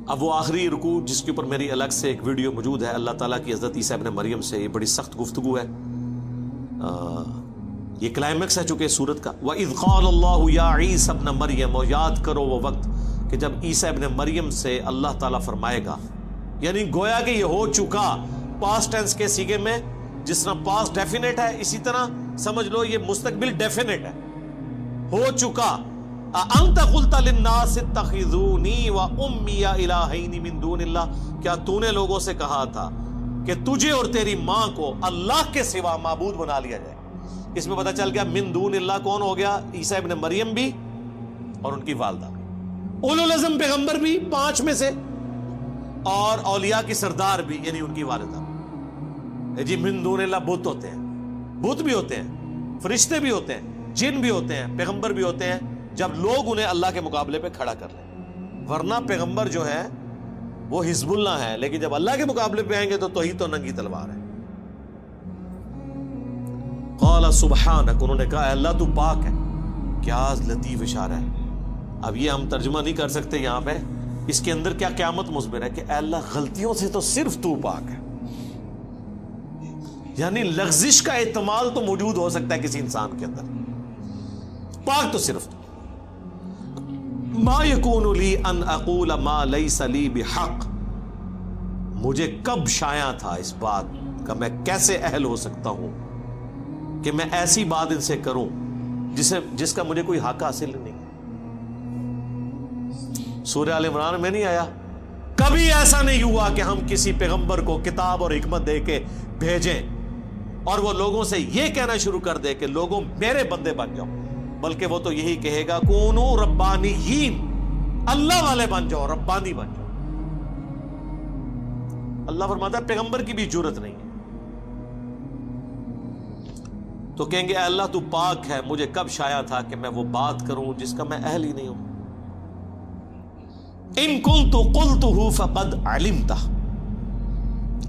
اب وہ آخری رکوع جس کے اوپر میری الگ سے ایک ویڈیو موجود ہے، اللہ تعالیٰ کی حضرت عیسیٰ ابن مریم سے یہ بڑی سخت گفتگو ہے، یہ کلائمیکس ہے چونکہ سورت کا۔ وَإِذْ قَالَ اللَّهُ يَا عِيسَى ابْنَ مَرْيَمَ، اور یاد کرو وہ وقت کہ جب عیسیٰ ابن مریم سے اللہ تعالیٰ فرمائے گا، یعنی گویا کہ یہ ہو چکا پاسٹ ٹینس کے سیگے میں، جس طرح پاسٹ ڈیفینٹ ہے اسی طرح سمجھ لو یہ مستقبل ڈیفینٹ ہے، ہو چکا۔ أَأَنْتَ قُلْتَ لِلنَّاسِ اتَّخِذُونِي وَأُمِّيَ إِلَٰهَيْنِ مِن دُونِ اللَّهِ، کیا تو نے لوگوں سے کہا تھا کہ تجھے اور تیری ماں کو اللہ کے سوا معبود بنا لیا جائے؟ اس میں پتہ چل گیا من دون اللہ کون ہو گیا؟ عیسیٰ ابن مریم بھی اور ان کی والدہ بھی، اولو العزم پیغمبر بھی 5 میں سے، اور اولیاء کی سردار بھی یعنی ان کی والدہ بھی۔ جی من دون اللہ بت ہوتے ہیں، بت بھی ہوتے ہیں، فرشتے بھی ہوتے ہیں، جن بھی ہوتے ہیں، پیغمبر بھی ہوتے ہیں، جب لوگ انہیں اللہ کے مقابلے پہ کھڑا کر لیں، ورنہ پیغمبر جو ہے وہ حزب اللہ ہے، لیکن جب اللہ کے مقابلے پہ آئیں گے تو توحید تو ننگی تلوار ہے۔ قال سبحانک، انہوں نے کہا اے اللہ تو پاک ہے۔ کیا لطیف اشارہ ہے، اب یہ ہم ترجمہ نہیں کر سکتے یہاں پہ، اس کے اندر کیا قیامت مصبر ہے کہ اے اللہ غلطیوں سے تو صرف تو پاک ہے، یعنی لغزش کا احتمال تو موجود ہو سکتا ہے کسی انسان کے اندر، پاک تو صرف تو۔ ما یکون لی ان اقول ما لیس لی بحق، مجھے کب شایع تھا اس بات کا، میں کیسے اہل ہو سکتا ہوں کہ میں ایسی بات ان سے کروں جس کا مجھے کوئی حق حاصل نہیں۔ سورہ آل عمران میں نہیں آیا کبھی ایسا نہیں ہوا کہ ہم کسی پیغمبر کو کتاب اور حکمت دے کے بھیجیں اور وہ لوگوں سے یہ کہنا شروع کر دے کہ لوگوں میرے بندے بن جاؤ، بلکہ وہ تو یہی کہے گا کونو ربانیین، اللہ والے بن جاؤ، ربانی بن جاؤ۔ اللہ فرماتا ہے پیغمبر کی بھی جرت نہیں ہے، تو کہیں گے اے اللہ تو پاک ہے، مجھے کب شایع تھا کہ میں وہ بات کروں جس کا میں اہل ہی نہیں ہوں۔ ان کنت قلتہ فقد علمتہ،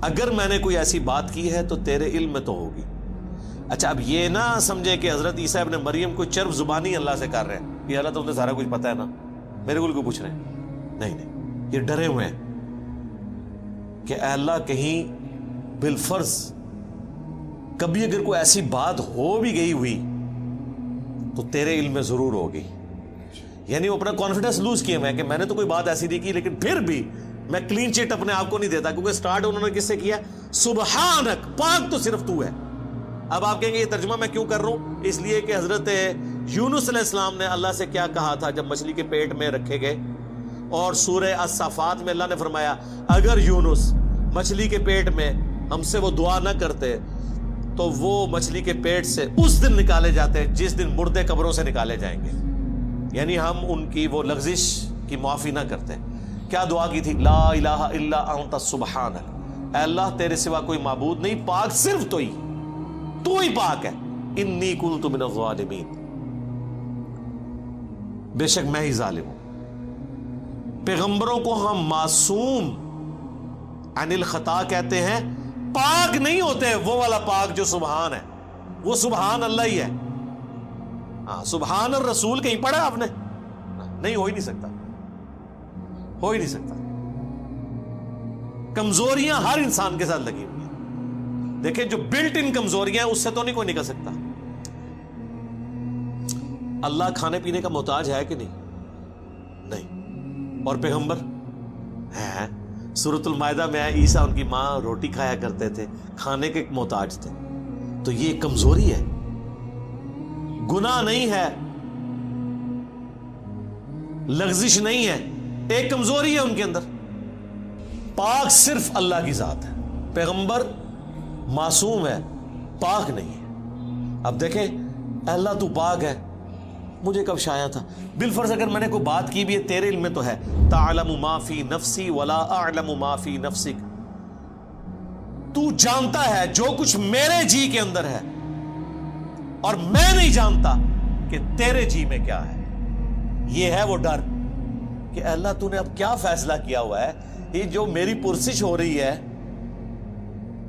اگر میں نے کوئی ایسی بات کی ہے تو تیرے علم میں تو ہوگی۔ اچھا اب یہ نہ سمجھے کہ حضرت عیسیٰ ابن مریم کوئی چرب زبانی اللہ سے کر رہے ہیں، یہ اللہ تو سارا کچھ پتہ ہے نا، میرے کو پوچھ رہے ہیں، نہیں، یہ ڈرے ہوئے ہیں کہ اے اللہ کہیں بالفرض کبھی اگر کوئی ایسی بات ہو بھی گئی ہوئی تو تیرے علم میں ضرور ہوگی، یعنی وہ اپنا کانفیڈنس لوز کیے ہوئے ہیں کہ میں نے تو کوئی بات ایسی نہیں کی، لیکن پھر بھی میں کلین چٹ اپنے آپ کو نہیں دیتا، کیونکہ سٹارٹ انہوں نے کس سے کیا؟ سبحانک، پاک تو صرف تو ہے۔ اب آپ کہیں گے یہ ترجمہ میں کیوں کر رہا ہوں؟ اس لیے کہ حضرت یونس علیہ السلام نے اللہ سے کیا کہا تھا جب مچھلی کے پیٹ میں رکھے گئے، اور سورہ الصافات میں اللہ نے فرمایا اگر یونس مچھلی کے پیٹ میں ہم سے وہ دعا نہ کرتے تو وہ مچھلی کے پیٹ سے اس دن نکالے جاتے جس دن مردے قبروں سے نکالے جائیں گے، یعنی ہم ان کی وہ لغزش کی معافی نہ کرتے۔ کیا دعا کی تھی؟ لا الہ الا انت سبحانک، اے اللہ تیرے سوا کوئی معبود نہیں، پاک صرف تو ہی پاک ہے، انی کنت من الظالمین، بے شک میں ہی ظالم ہوں۔ پیغمبروں کو ہم معصوم عن الخطا کہتے ہیں، پاک نہیں ہوتے، وہ والا پاک جو سبحان ہے، وہ سبحان اللہ ہی ہے۔ ہاں سبحان الرسول کہیں پڑھا آپ نے؟ نہیں، ہو ہی نہیں سکتا، ہو ہی نہیں سکتا۔ کمزوریاں ہر انسان کے ساتھ لگی ہوئی ہیں، دیکھیں جو بلٹ ان کمزوریاں ہیں اس سے تو نہیں کوئی نکل سکتا۔ اللہ کھانے پینے کا محتاج ہے کہ نہیں؟ اور پیغمبر ہے؟ سورۃ المائدہ میں ہے عیسیٰ ان کی ماں روٹی کھایا کرتے تھے، کھانے کے محتاج تھے، تو یہ کمزوری ہے، گناہ نہیں ہے، لغزش نہیں ہے، ایک کمزوری ہے ان کے اندر۔ پاک صرف اللہ کی ذات ہے، پیغمبر معصوم ہے، پاک نہیں ہے۔ اب دیکھیں اللہ تو پاک ہے، مجھے کب شایع تھا؟ بالفرض اگر میں نے کوئی بات کی بھی ہے تیرے علم میں تو ہے، تعلم ما فی نفسی ولا اعلم ما فی نفسک، تو جانتا ہے جو کچھ میرے جی کے اندر ہے اور میں نہیں جانتا کہ تیرے جی میں کیا ہے۔ یہ ہے وہ ڈر کہ اللہ تو نے اب کیا فیصلہ کیا ہوا ہے، یہ جو میری پرسش ہو رہی ہے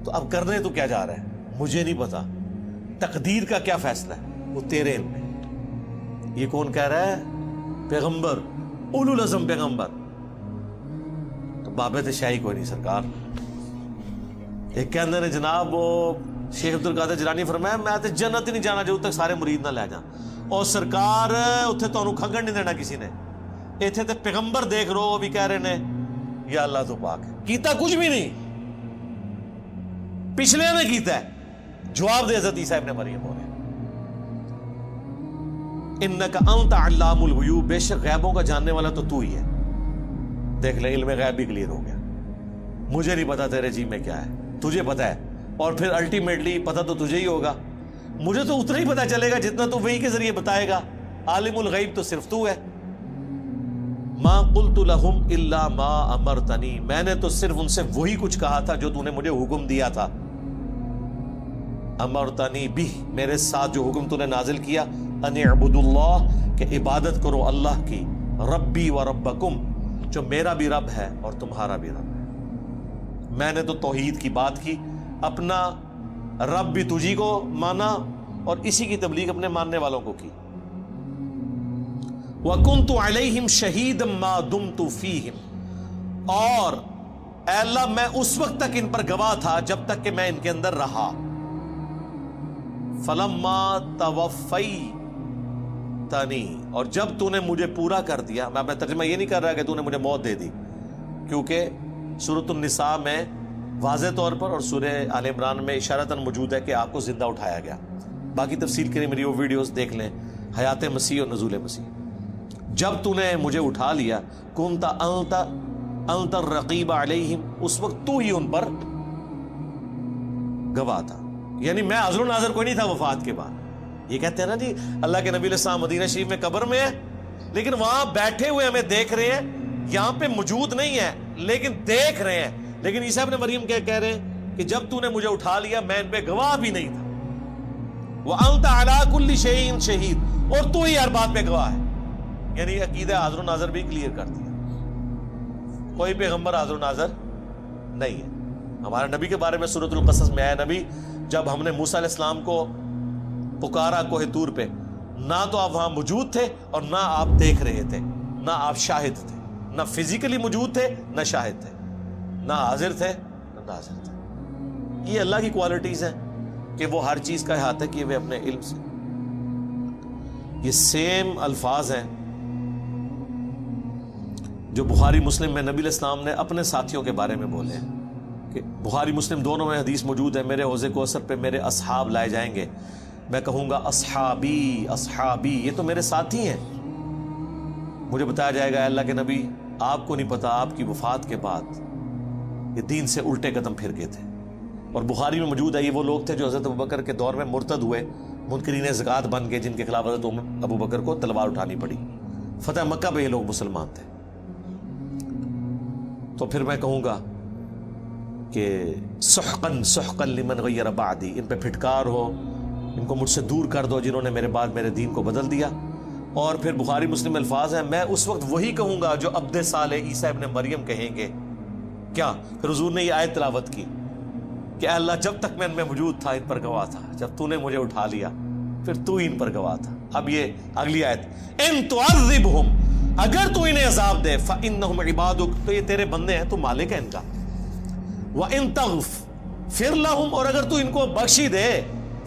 تو اب کرنے تو کیا جا رہا ہے، مجھے نہیں پتا، تقدیر کا کیا فیصلہ ہے وہ تیرے علم میں۔ یہ کون کہہ رہا ہے؟ پیغمبر، اولو العزم پیغمبر۔ تو بابے تے شاہی کوئی نہیں سرکار. ایک کہ اندر جناب وہ شیخ عبد القادر جیلانی فرمایا میں تے جنت ہی نہیں جانا جب تک سارے مرید نہ لے جان. اور سرکار اتنے تمہیں کھنگن نہیں دینا کسی نے. اتنے تے پیغمبر دیکھ رہو وہ بھی کہہ رہے ہیں یا اللہ تو پاک ہے. کیتا کچھ بھی نہیں, پچھلے نے کیتا ہے. جواب دے حضرت عیسیٰ ابن مریم ہو رہے انک انت علام الغیوب, بے شک غیبوں کا جاننے والا تو ہی ہے. دیکھ لے علم غیب بھی کلیئر ہو گیا. مجھے نہیں پتا تیرے جی میں کیا ہے, تجھے پتا ہے, اور پھر الٹیمیٹلی پتا تو تجھے ہی ہوگا. مجھے تو اتنا ہی پتا چلے گا جتنا تو وہی کے ذریعے بتائے گا. عالم الغیب تو صرف تو ہے. ما قلت لهم الا ما امرتنی, میں نے تو صرف ان سے وہی کچھ کہا تھا جو تو نے مجھے حکم دیا تھا. امرتنی بھی, میرے ساتھ جو حکم تو نے نازل کیا, ان اعبدوا اللہ, کہ عبادت کرو اللہ کی, ربی و ربکم, جو میرا بھی رب ہے اور تمہارا بھی رب ہے. میں نے تو توحید کی بات کی, اپنا رب بھی تجھی کو مانا اور اسی کی تبلیغ اپنے ماننے والوں کو کی. وَكُنْتُ عَلَيْهِمْ شَهِيدًا مَا دُمْتُ فِيهِمْ, اور اے اللہ میں اس وقت تک ان پر گواہ تھا جب تک کہ میں ان کے اندر رہا. فَلَمَّا تَوَفَّيْتَنِي, اور جب تو نے مجھے پورا کر دیا. میں اپنا ترجمہ یہ نہیں کر رہا کہ تو نے مجھے موت دے دی, کیونکہ سورۃ النساء میں واضح طور پر اور سورہ آل عمران میں اشارتاً موجود ہے کہ آپ کو زندہ اٹھایا گیا. باقی تفصیل کے لیے میری وہ ویڈیوز دیکھ لیں, حیات مسیح اور نزول مسیح. جب تو نے مجھے اٹھا لیا, کنت انت الرقیب علیہم, اس وقت تو ہی ان پر گواہ تھا. یعنی میں حاضر و ناظر کوئی نہیں تھا وفات کے بعد. یہ کہتے ہیں نا جی اللہ کے نبی علیہ السلام مدینہ شریف میں قبر میں ہے, لیکن وہاں بیٹھے ہوئے ہمیں دیکھ رہے ہیں, یہاں پہ موجود نہیں ہے لیکن دیکھ رہے ہیں. لیکن عیسیٰ ابن مریم کہہ رہے ہیں کہ جب تو نے مجھے اٹھا لیا میں ان پہ گواہ بھی نہیں تھا. وَأَنْتَ عَلَىٰ كُلِّ شَيْءٍ شَهِيدٌ, اور تو ہی ہر بات پہ گواہ ہے. یعنی عقیدہ حاضر و ناظر بھی کلیئر کر دیا. کوئی پیغمبر حاضر و ناظر نہیں ہے. ہمارے نبی کے بارے میں سورۃ القصص میں آیا, نبی جب ہم نے موسیٰ علیہ السلام کو پکارا کوہ طور پہ, نہ تو آپ وہاں موجود تھے اور نہ آپ دیکھ رہے تھے, نہ آپ شاہد تھے, نہ فزیکلی موجود تھے نہ شاہد تھے, نہ حاضر تھے نہ ناظر تھے. یہ اللہ کی کوالٹیز ہیں کہ وہ ہر چیز کا احاطہ کیے ہوئے اپنے علم سے. یہ سیم الفاظ ہیں جو بخاری مسلم میں نبی علیہ السلام نے اپنے ساتھیوں کے بارے میں بولے ہیں کہ بخاری مسلم دونوں میں حدیث موجود ہے, میرے حوض کوثر پہ میرے اصحاب لائے جائیں گے, میں کہوں گا اصحابی اصحابی, یہ تو میرے ساتھی ہیں. مجھے بتایا جائے گا اللہ کے نبی آپ کو نہیں پتا آپ کی وفات کے بعد یہ دین سے الٹے قدم پھر گئے تھے. اور بخاری میں موجود ہے یہ وہ لوگ تھے جو حضرت ابوبکر کے دور میں مرتد ہوئے, منکرین زکوٰۃ بن گئے, جن کے خلاف حضرت ابوبکر کو تلوار اٹھانی پڑی. فتح مکہ پہ یہ لوگ مسلمان تھے. تو پھر میں کہوں گا کہ سحقاً سحقاً لمن غیر بعدی, ان پہ پھٹکار ہو, ان کو مجھ سے دور کر دو جنہوں نے میرے بعد میرے دین کو بدل دیا. اور پھر بخاری مسلم الفاظ ہیں, میں اس وقت وہی کہوں گا جو عبد صالح عیسیٰ ابن مریم کہیں گے. کیا پھر حضور نے یہ آیت تلاوت کی کہ اے اللہ جب تک میں ان میں موجود تھا ان پر گواہ تھا, جب تو نے مجھے اٹھا لیا پھر تو ان پر گواہ تھا. اب یہ اگلی آیت, ان تعذبہم, اگر تو انہیں عذاب دے, فإنہم عبادک, تو یہ تیرے بندے ہیں, تو مالک ہے ان کا. وإن تغفر لہم, اور اگر تو ان کو بخشی دے,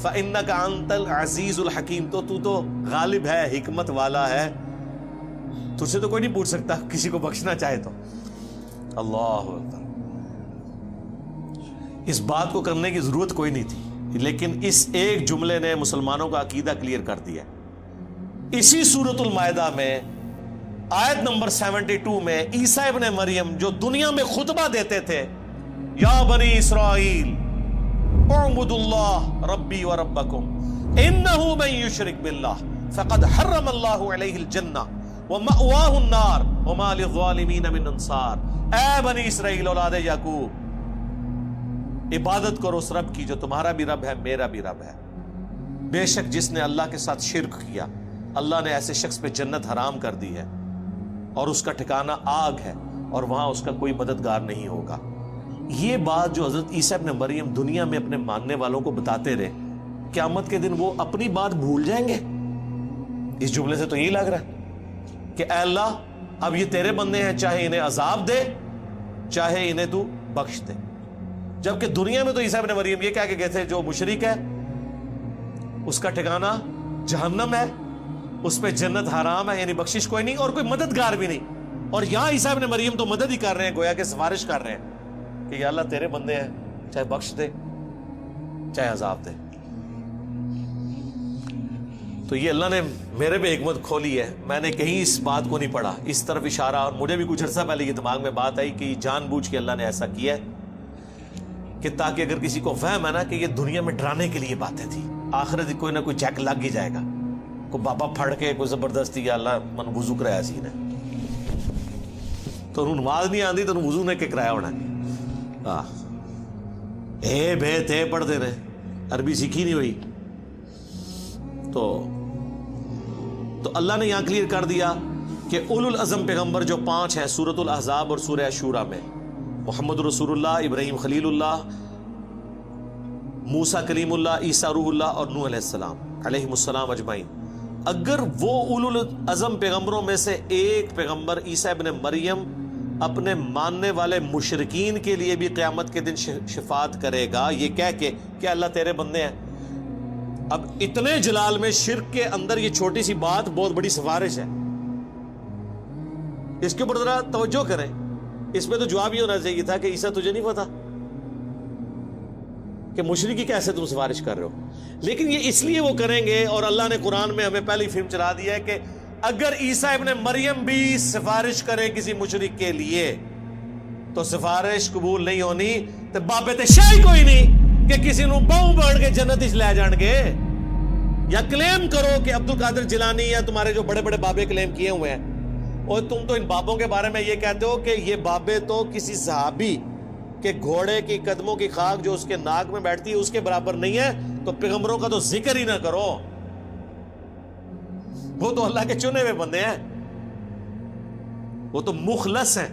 فإنک انت العزیز الحکیم, تو غالب ہے, حکمت والا ہے, تجھ سے تو کوئی نہیں پوچھ سکتا کسی کو بخشنا چاہے تو. اللہ اکبر. اس بات کو کرنے کی ضرورت کوئی نہیں تھی, لیکن اس ایک جملے نے مسلمانوں کا عقیدہ کلیئر کر دیا. اسی سورۃ المائدہ میں آیت نمبر 72 میں عیسیٰ ابن مریم جو دنیا میں خطبہ دیتے تھے, یا بنی اسرائیل اعبدوا اللہ ربی و ربکم انہ من یشرک باللہ فقد حرم اللہ علیہ الجنہ ومأواہ النار وما للظالمین من انصار. اے بنی اسرائیل اولاد یعقوب, عبادت کرو اس رب کی جو تمہارا بھی رب ہے میرا بھی رب ہے. بے شک جس نے اللہ کے ساتھ شرک کیا, اللہ نے ایسے شخص پہ جنت حرام کر دی ہے اور اس کا ٹھکانہ آگ ہے اور وہاں اس کا کوئی مددگار نہیں ہوگا. یہ بات جو حضرت عیسیٰ ابن مریم دنیا میں اپنے ماننے والوں کو بتاتے رہے, قیامت کے دن وہ اپنی بات بھول جائیں گے؟ اس جملے سے تو یہی لگ رہا ہے کہ اے اللہ اب یہ تیرے بندے ہیں, چاہے انہیں عذاب دے چاہے انہیں تو بخش دے. جبکہ دنیا میں تو عیسیٰ ابن مریم یہ کہہ کے گئے تھے جو مشرک ہے اس کا ٹھکانہ جہنم ہے, اس پہ جنت حرام ہے, یعنی بخشش کوئی نہیں اور کوئی مددگار بھی نہیں. اور یہاں عیسیٰ ابن مریم تو مدد ہی کر رہے ہیں, گویا کہ سفارش کر رہے ہیں کہ یا اللہ تیرے بندے ہیں, چاہے بخش دے چاہے عذاب دے. تو یہ اللہ نے میرے پہ حکمت کھولی ہے, میں نے کہیں اس بات کو نہیں پڑھا, اس طرف اشارہ, اور مجھے بھی کچھ عرصہ پہلے یہ دماغ میں بات آئی کہ جان بوجھ کے اللہ نے ایسا کیا ہے کہ تاکہ اگر کسی کو وہم ہے نا کہ یہ دنیا میں ڈرانے کے لیے باتیں تھی, آخرت کوئی نہ کوئی جیک لگ ہی جائے گا, کوئی بابا پھڑ کے کوئی زبردستی یا اللہ من وضو کرایا سی نے تو انہوں نماز نہیں آتی تو وضو نے کہ کرایا ہونا اے بے تے پڑھتے رہے, عربی سیکھی نہیں ہوئی. تو اللہ نے یہاں کلیئر کر دیا کہ اولو العزم پیغمبر جو 5 ہیں سورۃ الاحزاب اور سورہ شورى میں, محمد رسول اللہ, ابراہیم خلیل اللہ, موسیٰ کلیم اللہ, عیسیٰ روح اللہ اور نوح علیہ السلام علیہ السلام اجمعین. اگر وہ اولو العزم پیغمبروں میں سے ایک پیغمبر عیسیٰ ابن مریم اپنے ماننے والے مشرکین کے لیے بھی قیامت کے دن شفاعت کرے گا یہ کہہ کے کہ اللہ تیرے بندے ہیں, اب اتنے جلال میں شرک کے اندر یہ چھوٹی سی بات بہت بڑی سفارش ہے, اس کے اوپر ذرا توجہ کریں. اس میں تو جواب یہ ہونا چاہیے تھا کہ عیسیٰ تجھے نہیں پتا کہ مشرکی کیسے تم سفارش کر رہے ہو, لیکن یہ اس لیے وہ کریں گے, اور اللہ نے قرآن میں ہمیں پہلی فلم چلا دیا ہے کہ اگر عیسیٰ ابن مریم بھی سفارش کرے کسی مشرک کے لیے تو سفارش قبول نہیں ہونی, تو بابے تے شاہی کوئی نہیں کہ کسی نو باؤں بڑھ کے جنت اس لے جان گے, یا کلیم کرو کہ عبد القادر جیلانی یا تمہارے جو بڑے بڑے بابے کلیم کیے ہوئے ہیں, اور تم تو ان بابوں کے بارے میں یہ کہتے ہو کہ یہ بابے تو کسی صحابی کے گھوڑے کی قدموں کی خاک جو اس کے ناک میں بیٹھتی ہے اس کے برابر نہیں ہے, تو پیغمبروں کا تو ذکر ہی نہ کرو, وہ تو اللہ کے چنے ہوئے بندے ہیں, وہ تو مخلص ہیں.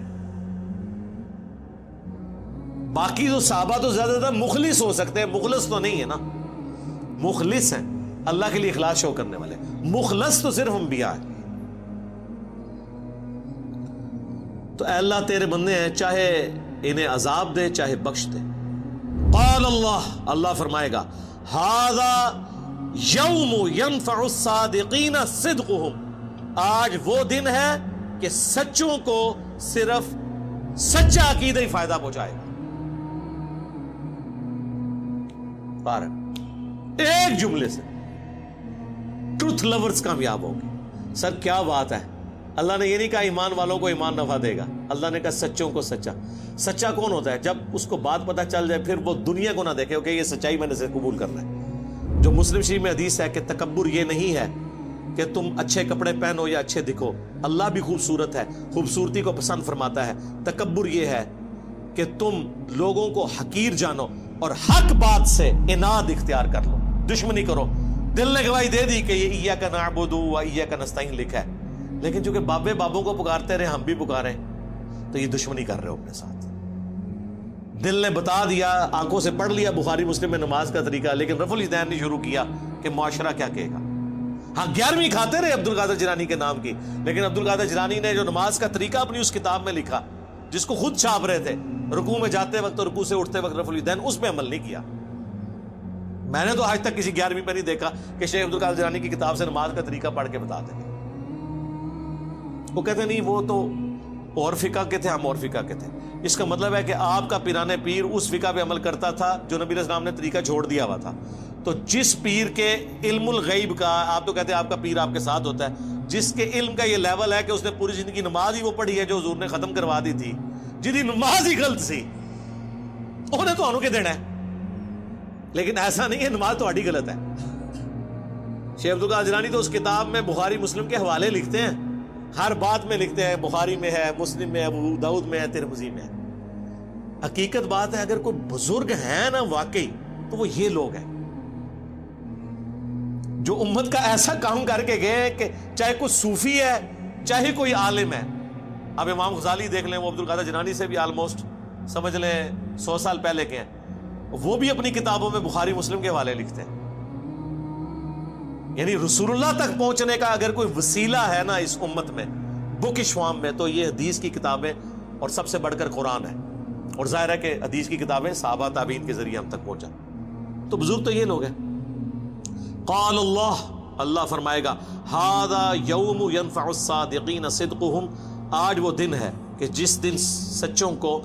باقی تو صحابہ تو زیادہ زیادہ مخلص ہو سکتے ہیں, مخلص تو نہیں ہے نا, مخلص ہیں اللہ کے لیے اخلاص شو کرنے والے, مخلص تو صرف انبیاء ہیں. تو اے اللہ تیرے بندے ہیں, چاہے انہیں عذاب دے چاہے بخش دے. قال اللہ, اللہ فرمائے گا ھذا یوم ینفع الصادقین صدقہم, آج وہ دن ہے کہ سچوں کو صرف سچا عقیدہ ہی فائدہ پہنچائے گا. ایک جملے سے ٹروتھ لورز کامیاب ہوں گے. سر کیا بات ہے, اللہ نے یہ نہیں کہا ایمان والوں کو ایمان نفع دے گا, اللہ نے کہا سچوں کو سچا. سچا کون ہوتا ہے؟ جب اس کو بات پتہ چل جائے پھر وہ دنیا کو نہ دیکھے کہ یہ سچائی میں نے سے قبول کرنا ہے. جو مسلم شریف میں حدیث ہے کہ تکبر یہ نہیں ہے کہ تم اچھے کپڑے پہنو یا اچھے دکھو, اللہ بھی خوبصورت ہے, خوبصورتی کو پسند فرماتا ہے. تکبر یہ ہے کہ تم لوگوں کو حقیر جانو اور حق بات سے اناد اختیار کر لو, دشمنی کرو. دل نے گواہی دے دی کہ یہ ایاک نعبد و ایاک نستعین لکھا ہے, لیکن چونکہ بابے بابوں کو پکارتے رہے ہم بھی پکاریں تو یہ دشمنی کر رہے ہو اپنے ساتھ. دل نے بتا دیا, آنکھوں سے پڑھ لیا بخاری مسلم میں نماز کا طریقہ, لیکن رفع الیدین نہیں شروع کیا کہ معاشرہ کیا کہے گا. ہاں 11ویں کھاتے رہے عبد القادر جیلانی کے نام کی, لیکن عبد القادر جیلانی نے جو نماز کا طریقہ اپنی اس کتاب میں لکھا جس کو خود چھاپ رہے تھے, رکوع میں جاتے وقت اور رکوع سے اٹھتے وقت رفع الیدین, اس پہ عمل نہیں کیا. میں نے تو آج تک کسی 11ویں میں نہیں دیکھا کہ شیخ عبد القادر جیلانی کی کتاب سے نماز کا طریقہ پڑھ کے بتا دیں. وہ کہتے نہیں وہ تو اور فقہ کے تھے, ہم اور فقہ کے تھے. اس کا مطلب ہے کہ آپ کا پیران پیر اس فقہ پہ عمل کرتا تھا جو نبی علیہ السلام نے طریقہ چھوڑ دیا ہوا تھا. تو جس پیر کے علم الغیب کا, آپ تو کہتے ہیں آپ کا پیر آپ کے ساتھ ہوتا ہے, جس کے علم کا یہ لیول ہے کہ اس نے پوری زندگی نماز ہی وہ پڑھی ہے جو حضور نے ختم کروا دی تھی, جنہی نماز ہی غلط سی, انہیں تو انہوں کے دینا ہے. لیکن ایسا نہیں ہے نماز تو آڑی غلط ہے. شیخ عبد القادر جیلانی تو اس کتاب میں بخاری مسلم کے حوالے لکھتے ہیں, ہر بات میں لکھتے ہیں, بخاری میں ہے, مسلم میں ہے, ابو داؤد میں ہے, ترمذی میں ہے. حقیقت بات ہے اگر کوئی بزرگ ہیں نا واقعی تو وہ یہ لوگ ہیں جو امت کا ایسا کام کر کے گئے کہ چاہے کوئی صوفی ہے چاہے کوئی عالم ہے. اب امام غزالی دیکھ لیں, وہ عبد القادر جیلانی سے بھی آلموسٹ سمجھ لیں 100 سال پہلے کے ہیں, وہ بھی اپنی کتابوں میں بخاری مسلم کے حوالے لکھتے ہیں. یعنی رسول اللہ تک پہنچنے کا اگر کوئی وسیلہ ہے نا اس امت میں بک شوام میں, تو یہ حدیث کی کتابیں اور سب سے بڑھ کر قرآن ہے، اور ظاہر ہے کہ حدیث کی کتابیں صحابہ تابعین کے ذریعے ہم تک پہنچا. تو بزرگ تو یہ لوگ ہیں. قال اللہ، اللہ فرمائے گا ھذا یوم ینفع الصادقین صدقہم، آج وہ دن ہے کہ جس دن سچوں کو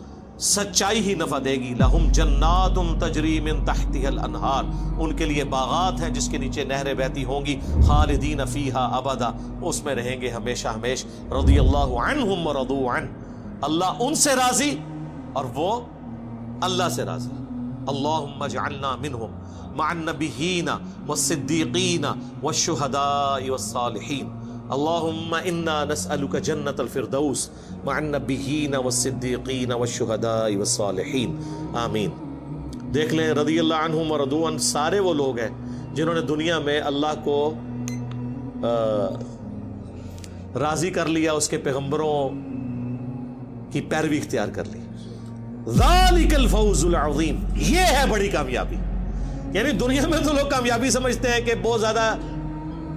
سچائی ہی نفع دے گی. لہم جنات تجری من تحتها الانہار، ان کے لیے باغات ہیں جس کے نیچے نہریں بہتی ہوں گی. خالدین فیہا ابدا، اس میں رہیں گے ہمیشہ ہمیش. رضی اللہ عنہم ورضوا عنہ، اللہ ان سے راضی اور وہ اللہ سے راضی. اللہم اجعلنا منہم مع النبیین والصدیقین والشہداء والصالحین. اللہم انا نسألک جنت الفردوس مع النبیین والصدیقین والشہداء والصالحین. آمین. دیکھ لیں رضی اللہ عنہم ورضوا عنہ سارے وہ لوگ ہیں جنہوں نے دنیا میں اللہ کو راضی کر لیا، اس کے پیغمبروں کی پیروی اختیار کر لی. ذالک الفوز العظیم، یہ ہے بڑی کامیابی. یعنی دنیا میں تو لوگ کامیابی سمجھتے ہیں کہ بہت زیادہ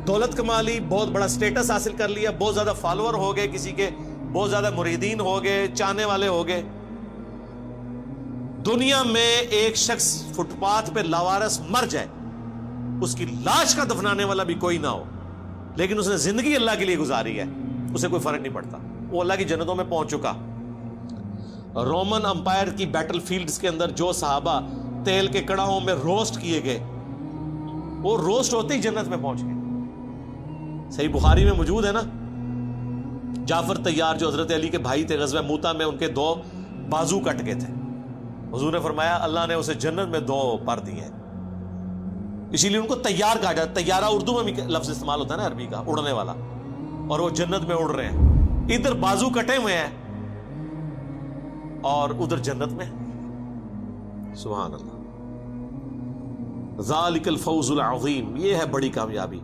دولت کما لی، بہت بڑا سٹیٹس حاصل کر لیا، بہت زیادہ فالوور ہو گئے، کسی کے بہت زیادہ مریدین ہو گئے، چاہنے والے ہو گئے. دنیا میں ایک شخص فٹ پاتھ پہ لاوارث مر جائے، اس کی لاش کا دفنانے والا بھی کوئی نہ ہو، لیکن اس نے زندگی اللہ کے لیے گزاری ہے، اسے کوئی فرق نہیں پڑتا، وہ اللہ کی جنتوں میں پہنچ چکا. رومن امپائر کی بیٹل فیلڈز کے اندر جو صحابہ تیل کے کڑاہوں میں روسٹ کیے گئے، وہ روسٹ ہوتے ہی جنت میں پہنچ گئے. صحیح بخاری میں موجود ہے نا، جعفر طیار جو حضرت علی کے بھائی تھے، غزوہ موتا میں ان کے 2 بازو کٹ گئے تھے. حضور نے فرمایا اللہ نے اسے جنت میں 2 پر دیے ہیں، اسی لیے ان کو طیار کہا جاتا ہے. طیارہ اردو میں بھی لفظ استعمال ہوتا ہے نا، عربی کا، اڑنے والا، اور وہ جنت میں اڑ رہے ہیں. ادھر بازو کٹے ہوئے ہیں اور ادھر جنت میں. سبحان اللہ. ذالک الفوز العظیم، یہ ہے بڑی کامیابی.